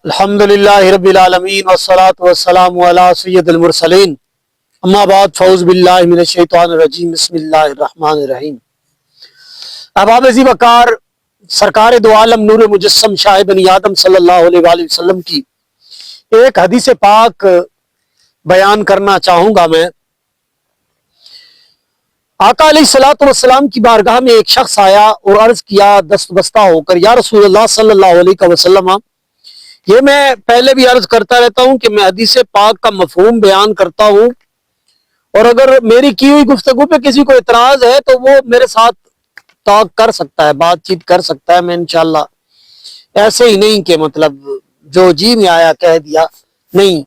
الحمدللہ رب العالمین والصلاة والسلام علی سید المرسلین اما بعد فاعوذ باللہ من الشیطان الرجیم بسم اللہ الرحمن الرحیم۔ احباب عزیز وقار، سرکار دو عالم نور مجسم شاہ بنی آدم صلی اللہ علیہ وآلہ وسلم کی ایک حدیث پاک بیان کرنا چاہوں گا میں۔ آقا علیہ الصلوۃ والسلام کی بارگاہ میں ایک شخص آیا اور عرض کیا دست بستہ ہو کر، یا رسول اللہ صلی اللہ علیہ وسلم، یہ میں پہلے بھی عرض کرتا رہتا ہوں کہ میں حدیث پاک کا مفہوم بیان کرتا ہوں، اور اگر میری کی ہوئی گفتگو پہ کسی کو اعتراض ہے تو وہ میرے ساتھ ٹاک کر سکتا ہے، بات چیت کر سکتا ہے۔ میں انشاءاللہ ایسے ہی نہیں کہ مطلب جو جی میں آیا کہہ دیا، نہیں،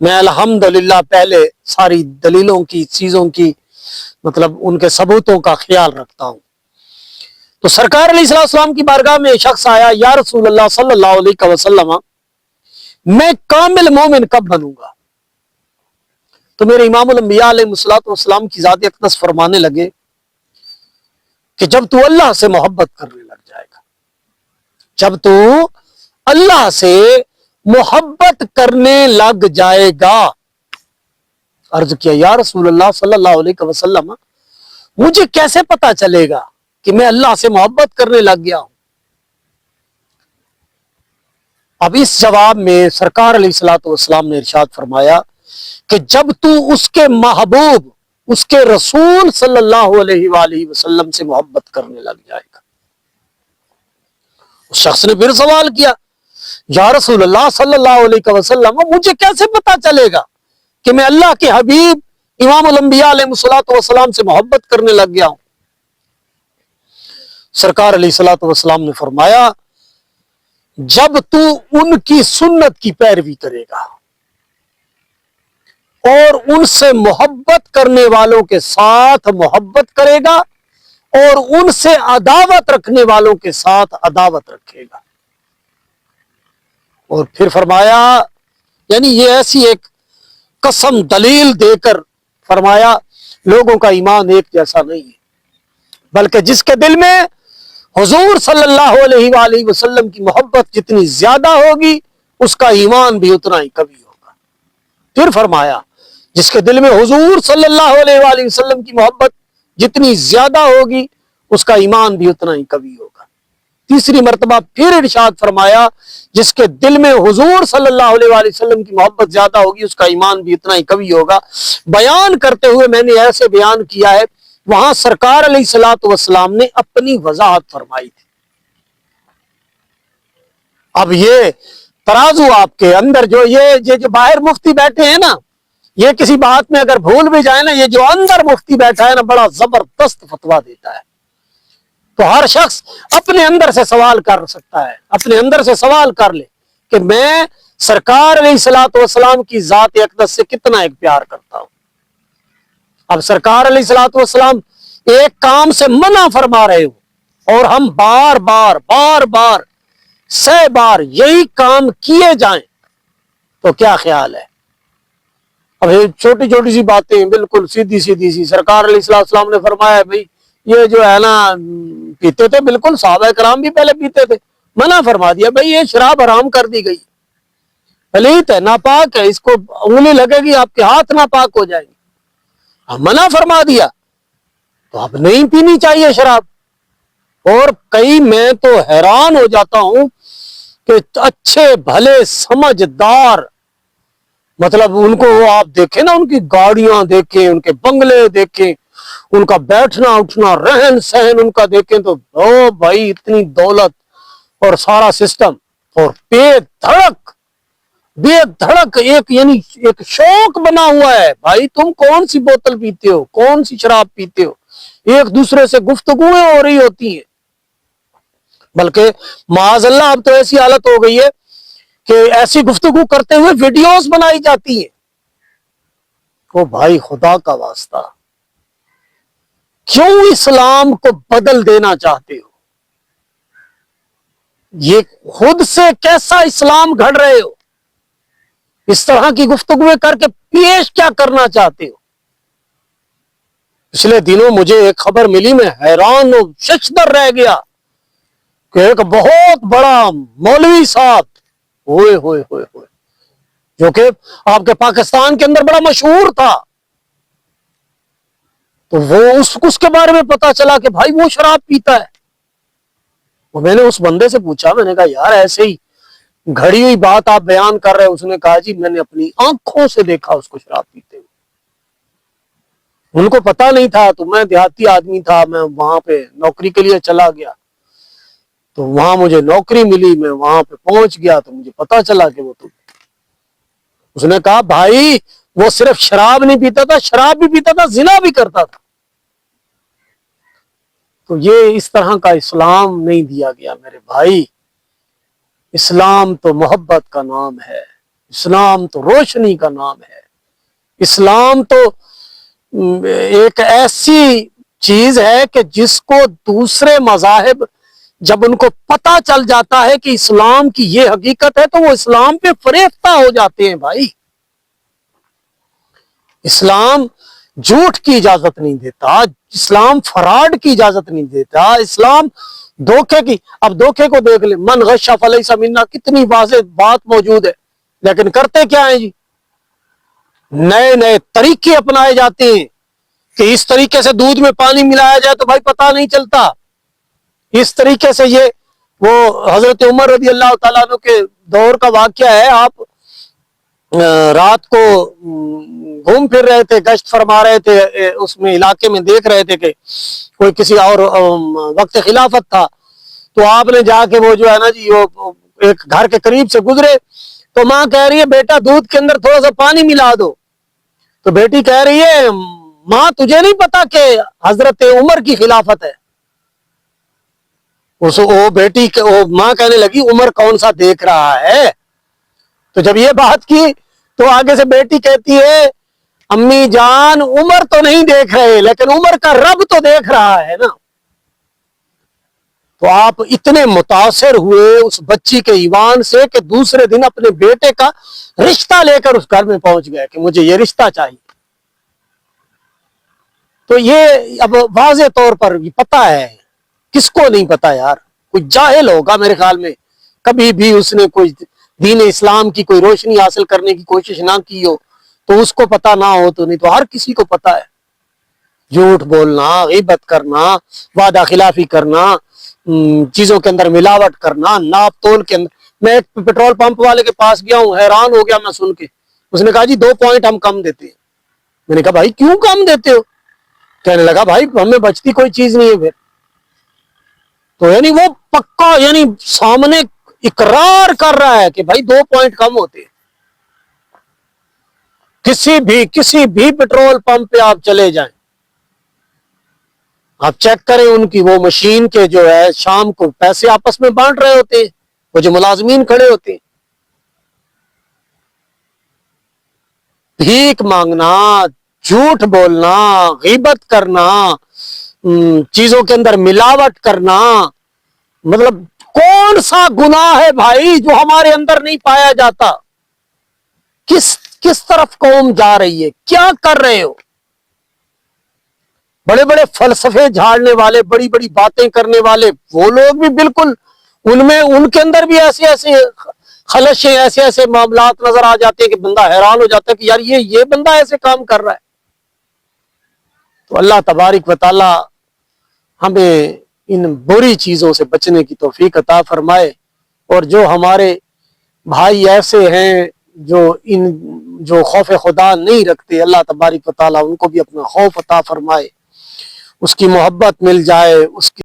میں الحمدللہ پہلے ساری دلیلوں کی، چیزوں کی، مطلب ان کے ثبوتوں کا خیال رکھتا ہوں۔ تو سرکار علیہ السلام کی بارگاہ میں ایک شخص آیا، یا رسول اللہ صلی اللہ علیہ وسلم، میں کامل مومن کب بنوں گا؟ تو میرے امام الانبیاء علیہ السلام کی ذات اقدس فرمانے لگے کہ جب تو اللہ سے محبت کرنے لگ جائے گا، جب تو اللہ سے محبت کرنے لگ جائے گا۔ عرض کیا، یا رسول اللہ صلی اللہ علیہ وسلم، مجھے کیسے پتا چلے گا کہ میں اللہ سے محبت کرنے لگ گیا ہوں؟ اب اس جواب میں سرکار علیہ السلام نے ارشاد فرمایا کہ جب تو اس کے محبوب، اس کے رسول صلی اللہ علیہ وآلہ وسلم سے محبت کرنے لگ جائے گا۔ اس شخص نے پھر سوال کیا، یا رسول اللہ صلی اللہ علیہ وسلم، مجھے کیسے پتا چلے گا کہ میں اللہ کے حبیب امام الانبیاء علیہ السلام سے محبت کرنے لگ گیا ہوں؟ سرکار علیہ السلام نے فرمایا، جب تو ان کی سنت کی پیروی کرے گا اور ان سے محبت کرنے والوں کے ساتھ محبت کرے گا اور ان سے عداوت رکھنے والوں کے ساتھ عداوت رکھے گا۔ اور پھر فرمایا، یعنی یہ ایسی ایک قسم دلیل دے کر فرمایا، لوگوں کا ایمان ایک جیسا نہیں ہے، بلکہ جس کے دل میں حضور صلی اللہ علیہ وآلہ وسلم کی محبت جتنی زیادہ ہوگی، اس کا ایمان بھی اتنا ہی قوی ہوگا۔ پھر فرمایا، جس کے دل میں حضور صلی اللہ علیہ وآلہ وسلم کی محبت جتنی زیادہ ہوگی، اس کا ایمان بھی اتنا ہی قوی ہوگا۔ تیسری مرتبہ پھر ارشاد فرمایا، جس کے دل میں حضور صلی اللہ علیہ وآلہ وسلم کی محبت زیادہ ہوگی، اس کا ایمان بھی اتنا ہی قوی ہوگا۔ بیان کرتے ہوئے میں نے ایسے بیان کیا ہے، وہاں سرکار علیہ السلام نے اپنی وضاحت فرمائی تھی۔ اب یہ ترازو آپ کے اندر جو باہر مفتی بیٹھے ہیں نا، یہ کسی بات میں اگر بھول بھی جائے نا، یہ جو اندر مفتی بیٹھا ہے نا، بڑا زبردست فتویٰ دیتا ہے۔ تو ہر شخص اپنے اندر سے سوال کر سکتا ہے، اپنے اندر سے سوال کر لے کہ میں سرکار علیہ السلام کی ذات اقدس سے کتنا ایک پیار کرتا ہوں۔ اب سرکار علیہ السلام ایک کام سے منع فرما رہے ہو اور ہم بار بار سہ بار یہی کام کیے جائیں تو کیا خیال ہے؟ اب چھوٹی چھوٹی سی باتیں بالکل سیدھی سی، سرکار علیہ السلام نے فرمایا، بھئی یہ جو ہے نا پیتے تھے، بالکل صحابہ کرام بھی پہلے پیتے تھے، منع فرما دیا، بھئی یہ شراب حرام کر دی گئی، پلیت ہے، ناپاک ہے، اس کو انگلی لگے گی آپ کے ہاتھ ناپاک ہو جائیں گے، منع فرما دیا تو اب نہیں پینی چاہیے شراب۔ اور کئی میں تو حیران ہو جاتا ہوں کہ اچھے بھلے سمجھدار، مطلب ان کو آپ دیکھیں نا، ان کی گاڑیاں دیکھیں، ان کے بنگلے دیکھیں، ان کا بیٹھنا اٹھنا رہن سہن ان کا دیکھیں، تو او بھائی اتنی دولت اور سارا سسٹم، اور بے دھڑک ایک شوق بنا ہوا ہے، بھائی تم کون سی بوتل پیتے ہو، کون سی شراب پیتے ہو، ایک دوسرے سے گفتگویں ہو رہی ہوتی ہیں، بلکہ معاذ اللہ اب تو ایسی حالت ہو گئی ہے کہ ایسی گفتگو کرتے ہوئے ویڈیوز بنائی جاتی ہیں۔ او بھائی خدا کا واسطہ، کیوں اسلام کو بدل دینا چاہتے ہو؟ یہ خود سے کیسا اسلام گھڑ رہے ہو؟ اس طرح کی گفتگویں کر کے پیش کیا کرنا چاہتے ہو؟ پچھلے دنوں مجھے ایک خبر ملی، میں حیران و ششدر رہ گیا کہ ایک بہت بڑا مولوی صاحب، ہوئے ہوئے ہوئے ہوئے، جو کہ آپ کے پاکستان کے اندر بڑا مشہور تھا. تو وہ اس کے بارے میں پتا چلا کہ بھائی وہ شراب پیتا ہے. وہ میں نے اس بندے سے پوچھا، میں نے کہا یار ایسے ہی گھڑی ہوئی بات آپ بیان کر رہے. اس نے کہا جی میں نے اپنی آنکھوں سے دیکھا اس کو شراب پیتے ہوئے. ان کو پتا نہیں تھا، تو میں دیہاتی آدمی تھا، میں وہاں پہ نوکری کے لیے چلا گیا. تو وہاں مجھے نوکری ملی، میں وہاں پہ پہنچ گیا تو مجھے پتا چلا کہ وہ تو. اس نے کہا بھائی وہ صرف شراب نہیں پیتا تھا، شراب بھی پیتا تھا، زنا بھی کرتا تھا. تو یہ اس طرح کا اسلام نہیں دیا گیا میرے بھائی. اسلام تو محبت کا نام ہے، اسلام تو روشنی کا نام ہے. اسلام تو ایک ایسی چیز ہے کہ جس کو دوسرے مذاہب جب ان کو پتا چل جاتا ہے کہ اسلام کی یہ حقیقت ہے تو وہ اسلام پہ فریفتہ ہو جاتے ہیں بھائی. اسلام جھوٹ کی اجازت نہیں دیتا، اسلام فراڈ کی اجازت نہیں دیتا، اسلام دھوکے کی. اب دھوکے کو دیکھ لیں، من غش فلیس منا، کتنی واضح بات موجود ہے، لیکن کرتے کیا ہیں جی؟ نئے نئے طریقے اپنائے جاتے ہیں کہ اس طریقے سے دودھ میں پانی ملایا جائے تو بھائی پتہ نہیں چلتا. اس طریقے سے یہ وہ حضرت عمر رضی اللہ تعالیٰ عنہ کے دور کا واقعہ ہے. آپ رات کو گھوم پھر رہے تھے، گشت فرما رہے تھے، اس میں علاقے میں دیکھ رہے تھے کہ کوئی کسی اور وقت خلافت تھا. تو آپ نے جا کے وہ جو ہے نا جی وہ ایک گھر کے قریب سے گزرے تو ماں کہہ رہی ہے بیٹا دودھ کے اندر تھوڑا سا پانی ملا دو. تو بیٹی کہہ رہی ہے ماں تجھے نہیں پتا کہ حضرت عمر کی خلافت ہے. ماں کہنے لگی عمر کون سا دیکھ رہا ہے. تو جب یہ بات کی تو آگے سے بیٹی کہتی ہے امی جان عمر تو نہیں دیکھ رہے لیکن عمر کا رب تو دیکھ رہا ہے نا. تو آپ اتنے متاثر ہوئے اس بچی کے ایمان سے کہ دوسرے دن اپنے بیٹے کا رشتہ لے کر اس گھر میں پہنچ گئے کہ مجھے یہ رشتہ چاہیے. تو یہ اب واضح طور پر پتا ہے، کس کو نہیں پتا یار؟ کوئی جاہل ہوگا میرے خیال میں، کبھی بھی اس نے کوئی دین اسلام کی کوئی روشنی حاصل کرنے کی کوشش نہ کی ہو تو اس کو پتا نہ ہو تو. نہیں تو ہر کسی کو پتا ہے. جھوٹ بولنا، غیبت کرنا، وعدہ خلافی کرنا، چیزوں کے اندر ملاوٹ کرنا، ناپ تول کے اندر. میں ایک پیٹرول پمپ والے کے پاس گیا ہوں، حیران ہو گیا میں سن کے. اس نے کہا جی 2 پوائنٹ ہم کم دیتے ہیں. میں نے کہا بھائی کیوں کم دیتے ہو؟ کہنے لگا بھائی ہمیں بچتی کوئی چیز نہیں ہے پھر. تو یعنی وہ پکا یعنی سامنے اقرار کر رہا ہے کہ بھائی 2 پوائنٹ کم ہوتے. کسی بھی پیٹرول پمپ پہ آپ چلے جائیں، آپ چیک کریں ان کی وہ مشین کے جو ہے شام کو پیسے آپس میں بانٹ رہے ہوتے ہیں وہ جو ملازمین کھڑے ہوتے ہیں. بھیک مانگنا، جھوٹ بولنا، غیبت کرنا، چیزوں کے اندر ملاوٹ کرنا، مطلب کون سا گناہ ہے بھائی جو ہمارے اندر نہیں پایا جاتا؟ کس طرف قوم جا رہی ہے؟ کیا کر رہے ہو؟ بڑے بڑے فلسفے جھاڑنے والے، بڑی بڑی باتیں کرنے والے وہ لوگ بھی بالکل ان کے اندر بھی ایسے ایسے خلشیں، ایسے ایسے معاملات نظر آ جاتے ہیں کہ بندہ حیران ہو جاتا ہے کہ یار یہ بندہ ایسے کام کر رہا ہے. تو اللہ تبارک و تعالی ہمیں ان بری چیزوں سے بچنے کی توفیق عطا فرمائے. اور جو ہمارے بھائی ایسے ہیں جو خوف خدا نہیں رکھتے، اللہ تبارک و تعالی ان کو بھی اپنا خوف عطا فرمائے، اس کی محبت مل جائے. اس کی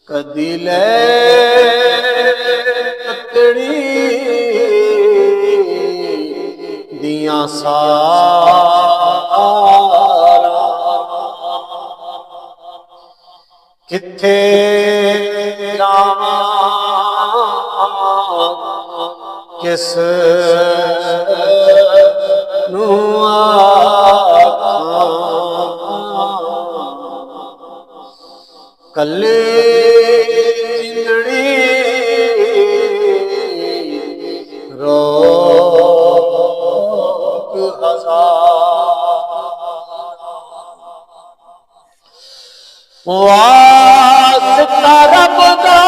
کدی لے تتڑی دیاں سارا کتھے جاواں کس نوں آکھاں کلے واسطہ رب دا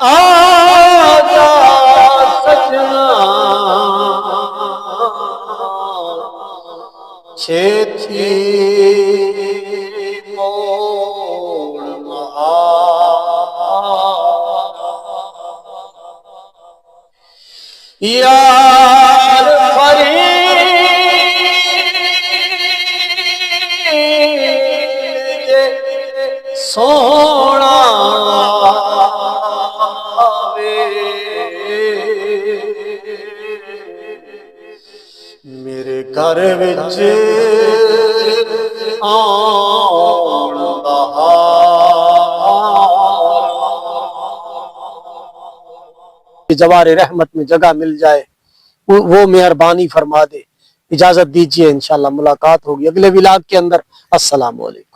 آجا سجنا چھیتی موڑ مہا یار فرید سونا وے میرے گھر وچ آن بہار جوار رحمت میں جگہ مل جائے وہ مہربانی فرما دے. اجازت دیجیے، انشاءاللہ ملاقات ہوگی اگلے ولاگ کے اندر. السلام علیکم.